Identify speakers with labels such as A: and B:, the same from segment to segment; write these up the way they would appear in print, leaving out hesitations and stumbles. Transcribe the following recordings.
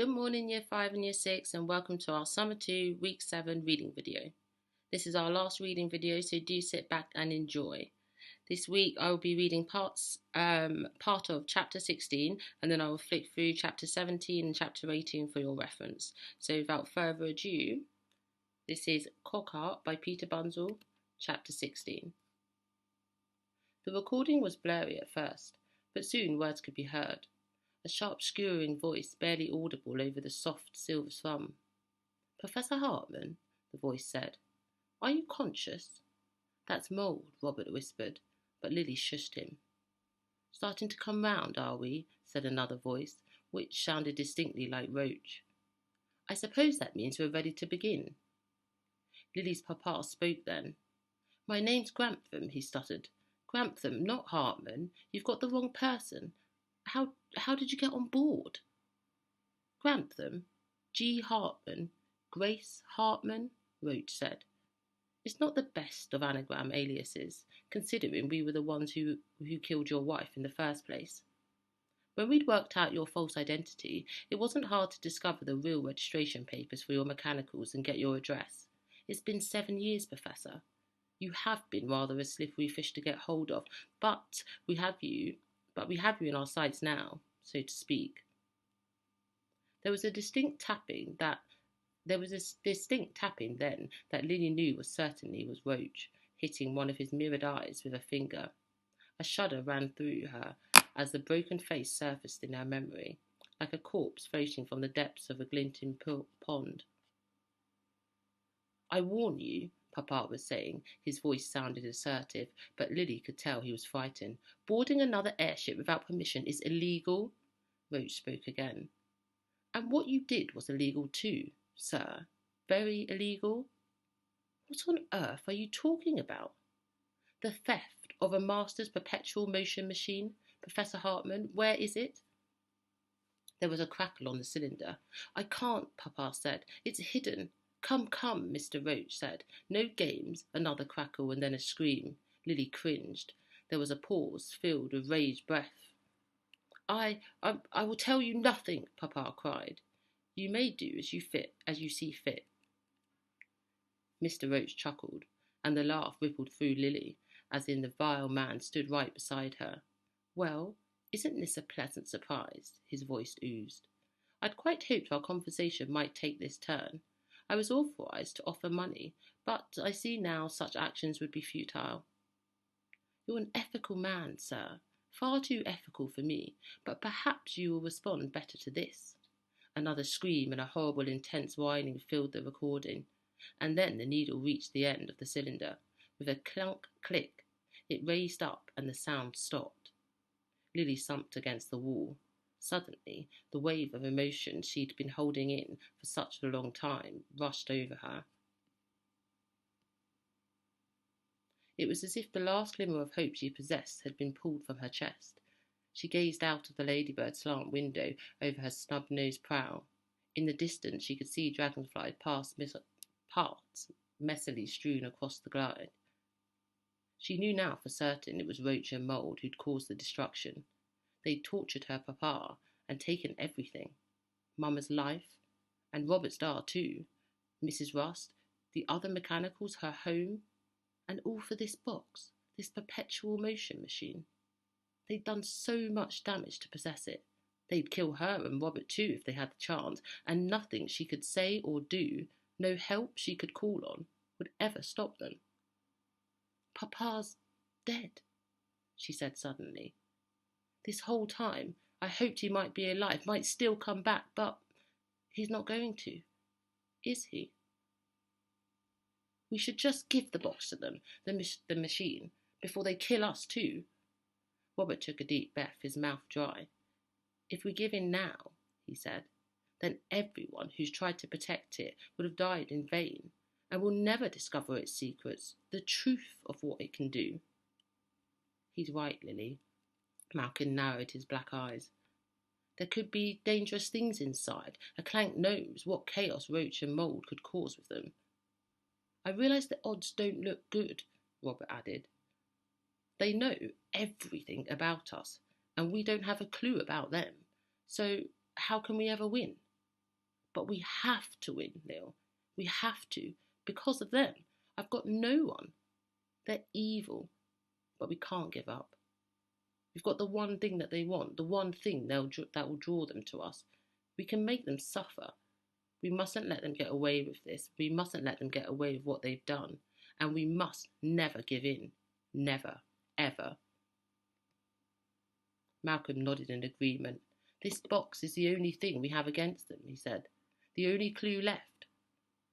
A: Good morning, Year 5 and Year 6, and welcome to our Summer 2, Week 7 reading video. This is our last reading video, so do sit back and enjoy. This week I will be reading part of Chapter 16, and then I will flick through Chapter 17 and Chapter 18 for your reference. So without further ado, this is Cogheart by Peter Bunzl, Chapter 16. The recording was blurry at first, but soon words could be heard. A sharp skewering voice barely audible over the soft silver thrum. "Professor Hartman," the voice said, "are you conscious?" "That's mould," Robert whispered, but Lily shushed him. "Starting to come round, are we?" said another voice, which sounded distinctly like Roach. "I suppose that means we're ready to begin." Lily's papa spoke then. "My name's Grantham," he stuttered. "Grantham, not Hartman. You've got the wrong person. How did you get on board?" "Grantham? G. Hartman? Grace Hartman?" Roach said. "It's not the best of anagram aliases, considering we were the ones who killed your wife in the first place. When we'd worked out your false identity, it wasn't hard to discover the real registration papers for your mechanicals and get your address. It's been 7 years, Professor. You have been rather a slippery fish to get hold of, but we have you in our sights now, so to speak." There was a distinct tapping then that Lily knew was Roach, hitting one of his mirrored eyes with a finger. A shudder ran through her as the broken face surfaced in her memory, like a corpse floating from the depths of a glinting pond. "I warn you," Papa was saying. His voice sounded assertive, but Lily could tell he was frightened. "Boarding another airship without permission is illegal." Roach spoke again. "And what you did was illegal too, sir. Very illegal." "What on earth are you talking about?" "The theft of a master's perpetual motion machine, Professor Hartman. Where is it?" There was a crackle on the cylinder. "I can't," Papa said. "It's hidden." Come, Mr. Roach said. "No games." Another crackle and then a scream. Lily cringed. There was a pause, filled with raged breath. I will tell you nothing," Papa cried. "You may do as you see fit." Mr. Roach chuckled, and the laugh rippled through Lily, as in the vile man stood right beside her. "Well, isn't this a pleasant surprise?" his voice oozed. "I'd quite hoped our conversation might take this turn. I was authorised to offer money, but I see now such actions would be futile." "You're an ethical man, sir. Far too ethical for me, but perhaps you will respond better to this." Another scream and a horrible intense whining filled the recording, and then the needle reached the end of the cylinder. With a clunk click, it raised up and the sound stopped. Lily slumped against the wall. Suddenly, the wave of emotion she'd been holding in for such a long time rushed over her. It was as if the last glimmer of hope she possessed had been pulled from her chest. She gazed out of the Ladybird slant window over her snub-nosed prow. In the distance she could see dragonfly parts messily strewn across the glide. She knew now for certain it was Roach and Mould who'd caused the destruction. They'd tortured her papa and taken everything. Mamma's life, and Robert's Dar too, Mrs. Rust, the other mechanicals, her home, and all for this box, this perpetual motion machine. They'd done so much damage to possess it. They'd kill her and Robert too if they had the chance, and nothing she could say or do, no help she could call on, would ever stop them. "Papa's dead," she said suddenly. "This whole time I hoped he might be alive, might still come back, but he's not going to, is he? We should just give the box to them, the machine, before they kill us too." Robert took a deep breath, his mouth dry. "If we give in now," he said, "then everyone who's tried to protect it would have died in vain, and we'll never discover its secrets, the truth of what it can do." "He's right, Lily." Malkin narrowed his black eyes. "There could be dangerous things inside. A clank knows what chaos Roach and Mould could cause with them." "I realise the odds don't look good," Robert added. "They know everything about us, and we don't have a clue about them. So how can we ever win?" But we have to win, Lil. We have to. Because of them. I've got no one. They're evil. But we can't give up. We've got the one thing that they want, the one thing that will draw them to us. We can make them suffer. We mustn't let them get away with this. We mustn't let them get away with what they've done. And we must never give in. Never. Ever. Malcolm nodded in agreement. This box is the only thing we have against them, he said. The only clue left.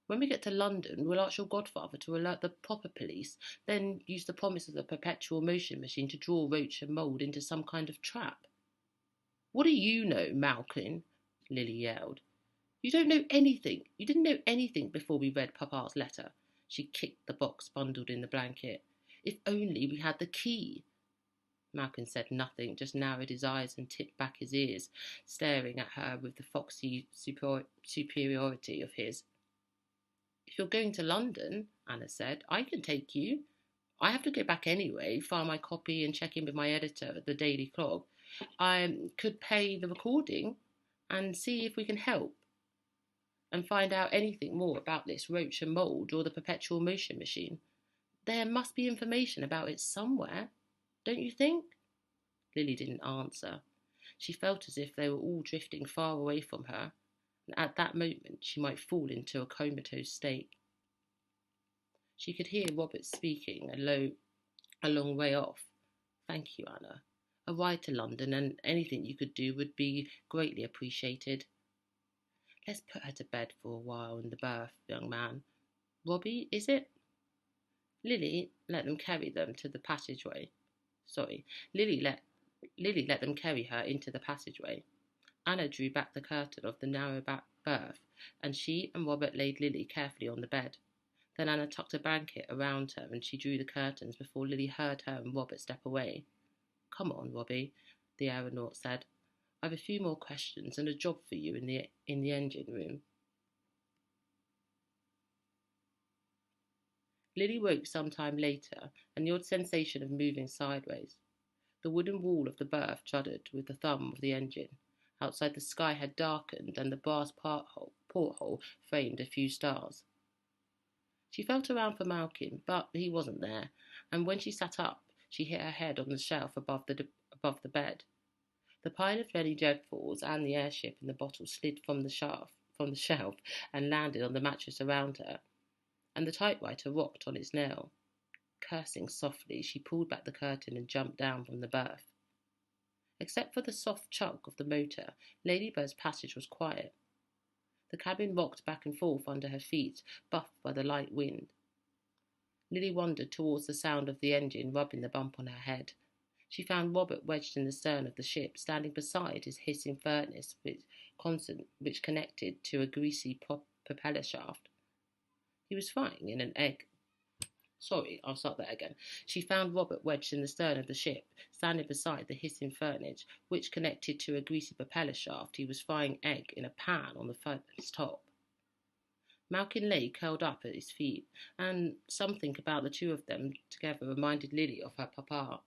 A: When we get to London, we'll ask your godfather to alert the proper police, then use the promise of the perpetual motion machine to draw Roach and Mould into some kind of trap. What do you know, Malcolm? Lily yelled. You don't know anything. You didn't know anything before we read Papa's letter. She kicked the box bundled in the blanket. If only we had the key. Malcolm said nothing, just narrowed his eyes and tipped back his ears, staring at her with the foxy superiority of his. If you're going to London, Anna said, I can take you. I have to go back anyway, file my copy and check in with my editor at the Daily Clog. I could pay the recording and see if we can help and find out anything more about this Roach and Mould or the perpetual motion machine. There must be information about it somewhere, don't you think? Lily didn't answer. She felt as if they were all drifting far away from her, and at that moment she might fall into a comatose state. She could hear Robert speaking a long way off. Thank you, Anna. A ride to London and anything you could do would be greatly appreciated. Let's put her to bed for a while in the berth, young man. Robbie, is it? Lily let them carry them to the passageway. Lily let them carry her into the passageway. Anna drew back the curtain of the narrow back berth, and she and Robert laid Lily carefully on the bed. Then Anna tucked a blanket around her and she drew the curtains before Lily heard her and Robert step away. Come on, Robbie, the aeronaut said. I've a few more questions and a job for you in the engine room. Lily woke some time later, and the odd sensation of moving sideways. The wooden wall of the berth juddered with the thumb of the engine. Outside the sky had darkened, and the brass porthole framed a few stars. She felt around for Malcolm, but he wasn't there, and when she sat up, she hit her head on the shelf above the bed. The pile of Jenny Dreadfuls and the airship in the bottle slid from the shelf and landed on the mattress around her, and the typewriter rocked on its nail. Cursing softly, she pulled back the curtain and jumped down from the berth. Except for the soft chunk of the motor, Ladybird's passage was quiet. The cabin rocked back and forth under her feet, buffed by the light wind. Lily wandered towards the sound of the engine rubbing the bump on her head. She found Robert wedged in the stern of the ship, standing beside his hissing furnace, which connected to a greasy propeller shaft. He was frying in an egg. I'll start that again. She found Robert wedged in the stern of the ship, standing beside the hissing furnace, which connected to a greasy propeller shaft. He was frying egg in a pan on the furnace top. Malcolm lay curled up at his feet, and something about the two of them together reminded Lily of her papa.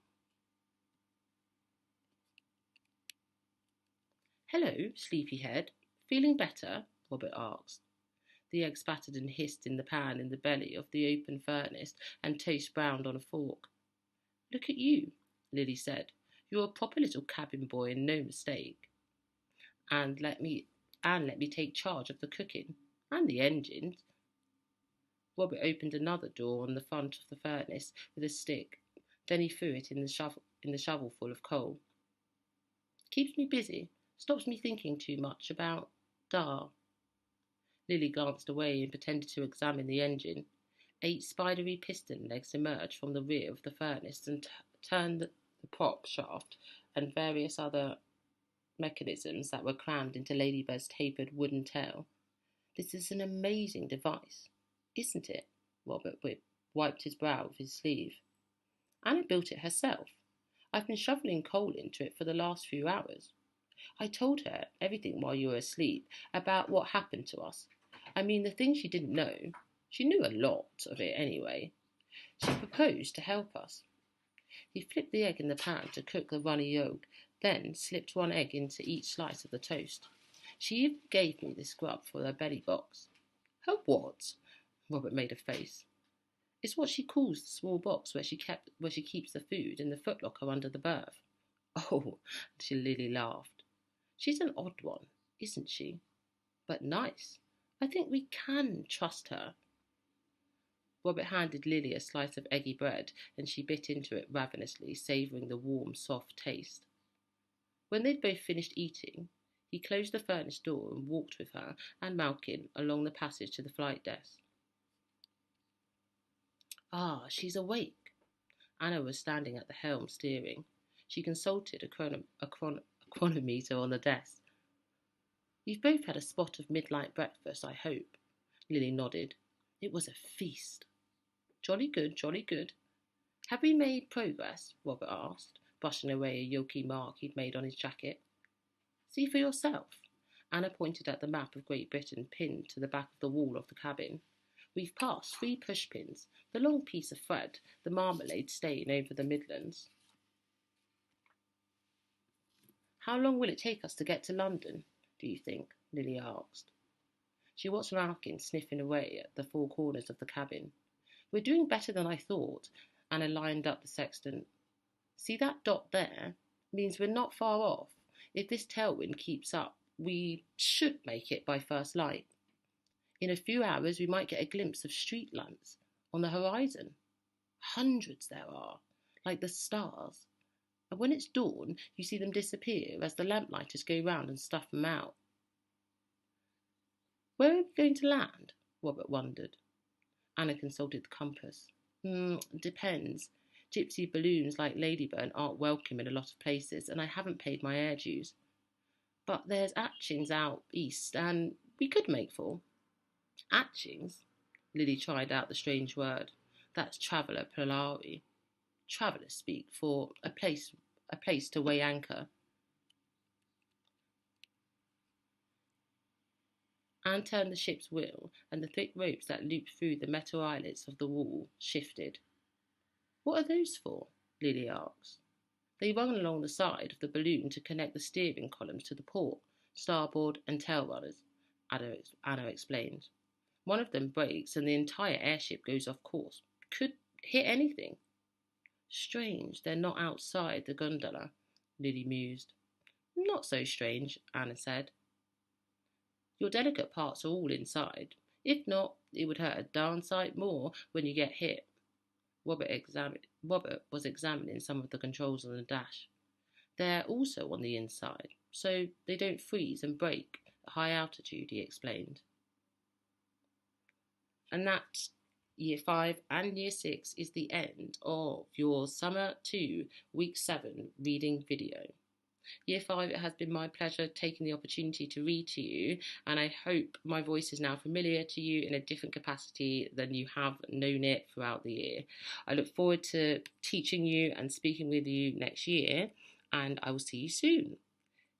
A: Hello, sleepyhead. Feeling better? Robert asked. The egg spattered and hissed in the pan in the belly of the open furnace, and toast browned on a fork. Look at you, Lily said. You're a proper little cabin boy and no mistake. And let me take charge of the cooking and the engines. Robert opened another door on the front of the furnace with a stick. Then he threw it in the shovelful of coal. Keeps me busy. Stops me thinking too much about Dar. Lily glanced away and pretended to examine the engine. 8 spidery piston legs emerged from the rear of the furnace and turned the prop shaft and various other mechanisms that were crammed into Ladybird's tapered wooden tail. This is an amazing device, isn't it? Robert wiped his brow with his sleeve. Anna built it herself. I've been shoveling coal into it for the last few hours. I told her everything while you were asleep about what happened to us. I mean, the things she didn't know. She knew a lot of it anyway. She proposed to help us. He flipped the egg in the pan to cook the runny yolk, then slipped one egg into each slice of the toast. She even gave me this scrub for her belly box. Her what? Robert made a face. It's what she calls the small box where she keeps the food in the footlocker under the berth. Oh, Lily laughed. She's an odd one, isn't she? But nice. I think we can trust her. Robert handed Lily a slice of eggy bread, and she bit into it ravenously, savouring the warm, soft taste. When they'd both finished eating, he closed the furnace door and walked with her and Malkin along the passage to the flight desk. Ah, she's awake. Anna was standing at the helm steering. She consulted a chronometer on the desk. You've both had a spot of midnight breakfast, I hope. Lily nodded. It was a feast. Jolly good, jolly good. Have we made progress? Robert asked, brushing away a yolky mark he'd made on his jacket. See for yourself. Anna pointed at the map of Great Britain pinned to the back of the wall of the cabin. We've passed 3 pushpins, the long piece of thread, the marmalade stain over the Midlands. How long will it take us to get to London, do you think? Lily asked. She watched Malkin sniffing away at the 4 corners of the cabin. We're doing better than I thought. Anna lined up the sextant. See that dot there? Means we're not far off. If this tailwind keeps up, we should make it by first light. In a few hours, we might get a glimpse of street lamps on the horizon. Hundreds there are, like the stars. And when it's dawn, you see them disappear as the lamplighters go round and stuff them out. Where are we going to land? Robert wondered. Anna consulted the compass. Depends. Gypsy balloons like Ladybird aren't welcome in a lot of places, and I haven't paid my air dues. But there's Atchings out east, and we could make for. Atchings? Lily tried out the strange word. That's traveller Polari. Travellers speak for a place to weigh anchor. Anne turned the ship's wheel, and the thick ropes that looped through the metal eyelets of the wall shifted. What are those for? Lily asked. They run along the side of the balloon to connect the steering columns to the port, starboard, and tail runners, Anna explained. One of them breaks and the entire airship goes off course. Could hit anything. Strange they're not outside the gondola, Lily mused. Not so strange, Anna said. Your delicate parts are all inside. If not, it would hurt a darn sight more when you get hit. Robert was examining some of the controls on the dash. They're also on the inside, so they don't freeze and break at high altitude, he explained. And that, Year 5 and Year 6 is the end of your Summer 2, Week 7 reading video. Year 5, it has been my pleasure taking the opportunity to read to you, and I hope my voice is now familiar to you in a different capacity than you have known it throughout the year. I look forward to teaching you and speaking with you next year, and I will see you soon.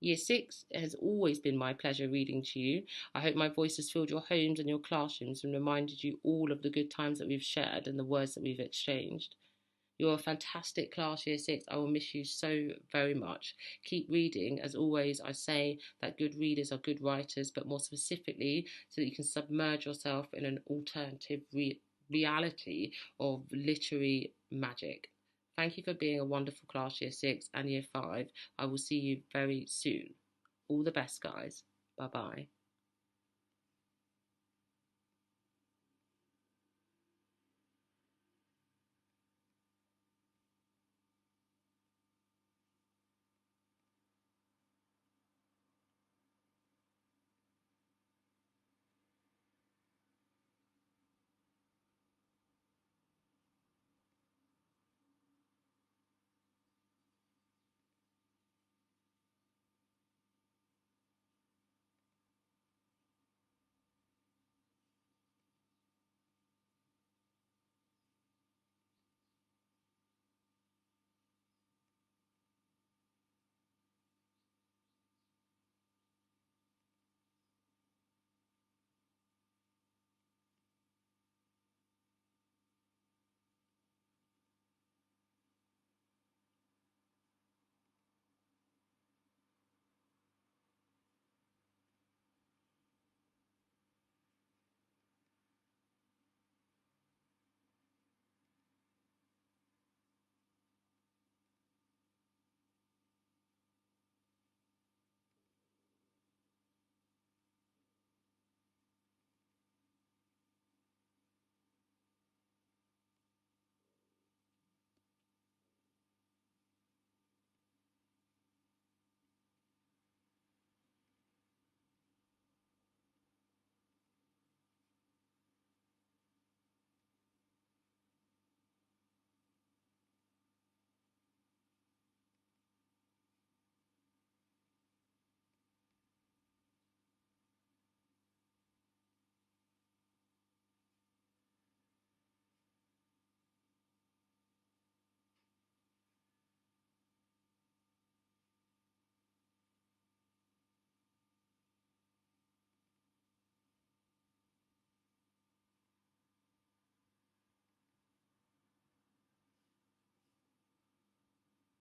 A: Year 6 has always been my pleasure reading to you. I hope my voice has filled your homes and your classrooms and reminded you all of the good times that we've shared and the words that we've exchanged. You're a fantastic class, Year 6. I will miss you so very much. Keep reading. As always, I say that good readers are good writers, but more specifically, so that you can submerge yourself in an alternative reality of literary magic. Thank you for being a wonderful class, Year 6 and Year 5. I will see you very soon. All the best, guys. Bye-bye.